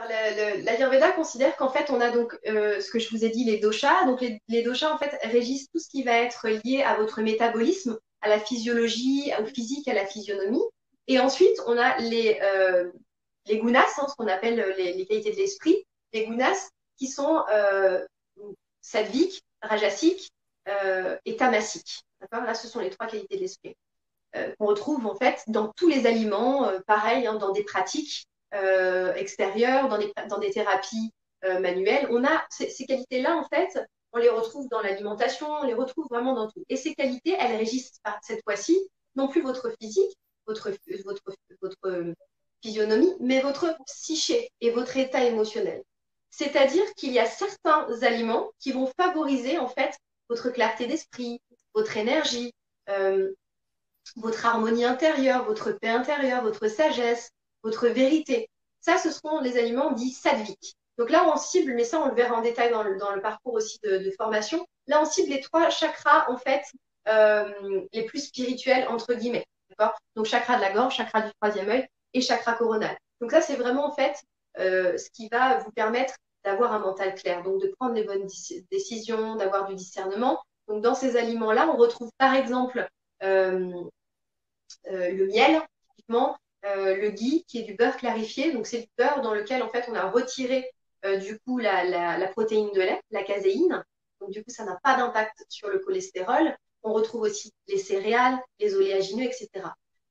Alors, l'Ayurveda considère qu'en fait, on a donc ce que je vous ai dit, les doshas. Donc, les doshas, en fait, régissent tout ce qui va être lié à votre métabolisme, à la physiologie, au physique, à la physionomie. Et ensuite, on a les gunas, hein, ce qu'on appelle les qualités de l'esprit. Les gunas qui sont sattviques, rajasiques et tamasiques. D'accord? Là, ce sont les trois qualités de l'esprit qu'on retrouve en fait dans tous les aliments, pareil, hein, dans des pratiques extérieures, dans des thérapies manuelles. On a ces qualités-là, en fait, on les retrouve dans l'alimentation, on les retrouve vraiment dans tout. Et ces qualités, elles régissent cette fois-ci non plus votre physique, votre, votre, votre physionomie, mais votre psyché et votre état émotionnel. C'est-à-dire qu'il y a certains aliments qui vont favoriser en fait votre clarté d'esprit, votre énergie, euh, votre harmonie intérieure, votre paix intérieure, votre sagesse, votre vérité. Ça, ce sont les aliments dits sattviques. Donc là, on cible, mais ça, on le verra en détail dans le parcours aussi de formation. Là, on cible les trois chakras, en fait, les plus spirituels, entre guillemets. Donc, chakra de la gorge, chakra du troisième œil et chakra coronal. Donc, ça, c'est vraiment, en fait, ce qui va vous permettre d'avoir un mental clair, donc de prendre les bonnes décisions, d'avoir du discernement. Donc, dans ces aliments-là, on retrouve, par exemple, euh, le miel, typiquement, le ghee, qui est du beurre clarifié. Donc, c'est du beurre dans lequel, en fait, on a retiré, du coup, la protéine de lait, la caséine. Donc, du coup, ça n'a pas d'impact sur le cholestérol. On retrouve aussi les céréales, les oléagineux, etc.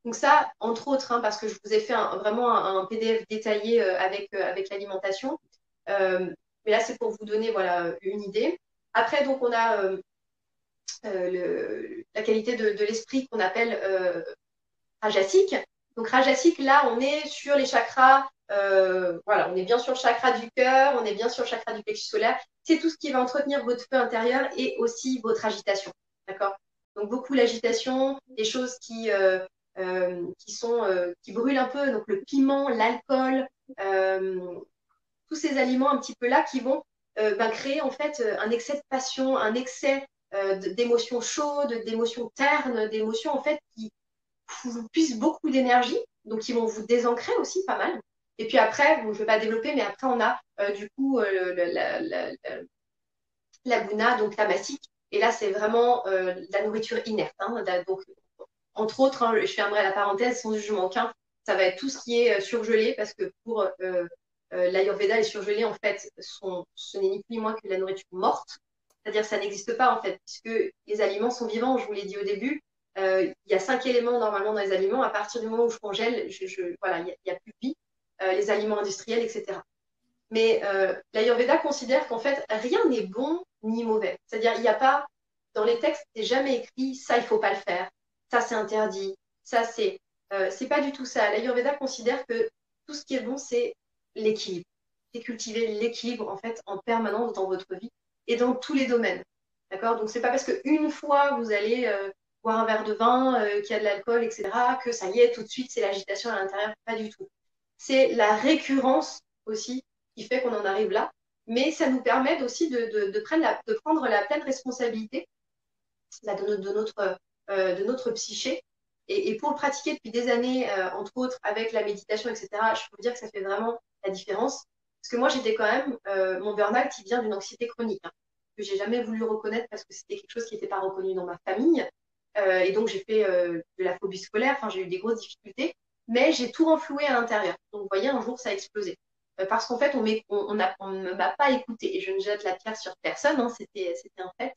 Donc, ça, entre autres, hein, parce que je vous ai fait vraiment un PDF détaillé avec l'alimentation. Mais là, c'est pour vous donner voilà, une idée. Après, donc, on a la qualité de l'esprit qu'on appelle rajasique. Donc rajasique, là, on est sur les chakras, voilà, on est bien sur le chakra du cœur, on est bien sur le chakra du plexus solaire. C'est tout ce qui va entretenir votre feu intérieur et aussi votre agitation. D'accord? Donc beaucoup l'agitation, des choses qui brûlent un peu, donc le piment, l'alcool, tous ces aliments un petit peu là qui vont créer en fait un excès de passion, un excès d'émotions chaudes, d'émotions ternes, d'émotions en fait qui vous puissent beaucoup d'énergie, donc ils vont vous désancrer aussi pas mal. Et puis après, bon, je ne vais pas développer, mais après on a du coup la guna, donc la massique. Et là, c'est vraiment la nourriture inerte. Hein, donc, entre autres, hein, je fermerai la parenthèse sans jugement aucun, ça va être tout ce qui est surgelé, parce que pour l'Ayurveda, les surgelés, en fait, ce n'est ni plus ni moins que de la nourriture morte. C'est-à-dire que ça n'existe pas, en fait, puisque les aliments sont vivants, je vous l'ai dit au début. Il y a 5 éléments normalement dans les aliments. À partir du moment où je congèle, voilà, il n'y a plus de vie. Les aliments industriels, etc. Mais l'Ayurveda considère qu'en fait, rien n'est bon ni mauvais. C'est-à-dire, il n'y a pas, dans les textes, c'est jamais écrit ça, il ne faut pas le faire, ça, c'est interdit, ça, c'est pas du tout ça. L'Ayurveda considère que tout ce qui est bon, c'est l'équilibre. C'est cultiver l'équilibre, en fait, en permanence dans votre vie et dans tous les domaines. D'accord? Donc, c'est pas parce qu'une fois, vous allez boire un verre de vin, qu'il y a de l'alcool, etc., que ça y est, tout de suite, c'est l'agitation à l'intérieur. Pas du tout. C'est la récurrence aussi qui fait qu'on en arrive là. Mais ça nous permet aussi de prendre la pleine responsabilité de notre psyché. Et pour le pratiquer depuis des années, entre autres avec la méditation, etc., je peux vous dire que ça fait vraiment la différence. Parce que moi, j'étais quand même, mon burn-out, il vient d'une anxiété chronique, hein, que j'ai jamais voulu reconnaître parce que c'était quelque chose qui n'était pas reconnu dans ma famille. Et donc, j'ai fait de la phobie scolaire, enfin, j'ai eu des grosses difficultés, mais j'ai tout renfloué à l'intérieur. Donc, vous voyez, un jour, ça a explosé. Parce qu'en fait, on ne m'a pas écouté. Et je ne jette la pierre sur personne, hein, c'était un fait.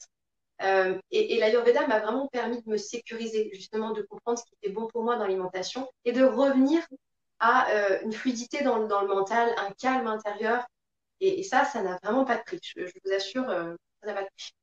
Et l'Ayurveda m'a vraiment permis de me sécuriser, justement, de comprendre ce qui était bon pour moi dans l'alimentation et de revenir à une fluidité dans le mental, un calme intérieur. Et ça n'a vraiment pas de prix. Je vous assure, ça n'a pas de prix.